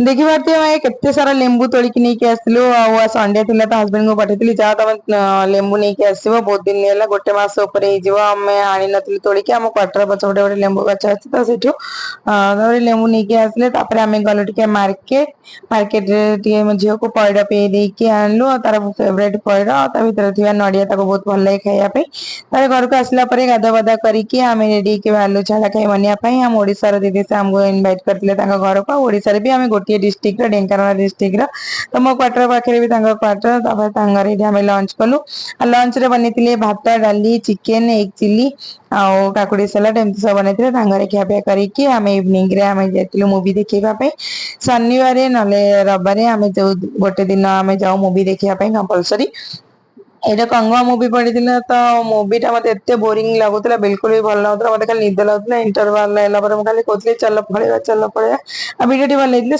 देखी पार्थिव मैं केते सारा लेंबू तोलिक नहीं के आसलु आ संडे थिला त हस्बैंड को पठेतली जा तम लेंबू नहीं के आसीबो बहुत दिन नेला गोटे मास ऊपर हे जीवो हमें आनी नथली तोलिक हम क्वार्टर पछ गोटे लेंबू गछ अछि त सेठो लेंबू नहीं के आसले तापर हमें गलो टिके मार्केट मार्केट रे टिके म झियो को पयडा पे दे के आनलु तार फेवरेट पयडा ता भीतर थिया नडिया ताको बहुत भल लागे खाया पे तार घर को आसला परे गादा बादा करिके हमें रेडी के भालु छाला खाई मनिया पई हम ओडिसा रो दीदी से हमको इनवाइट करथिले ताका घर को ओडिसा रे भी हमें गोटे डिस्ट्रिक्ट रो ढेंकानाल डिस्ट्रिक्ट रो तो मो क्वार्टर पाखरे भी तांगा क्वार्टर तापर तांगारे हमें लंच कलु आ लंच रे बनिथिले भात डाली चिकन एग चिली आ काकुड़ी सलाड एमती सब बनिथिले तांगारे खिया पिया करिके हमें इवनिंग रे हमें जेतिलु मूवी देखिबा पे शनिवार नले रविवार हमें जो गोटे दिन हमें जाऊ मूवी देखिया पे कंपलसरी एटा कंगवा मूवी पड़ीथिला तो मूवी टा मते एते बोरिंग लागुतला बिल्कुल भी भल लागुतला मते खाली निद लागुतला इंटरवल लाइला पर हम खाली कहथले चल पळेया आ वीडियो टी भल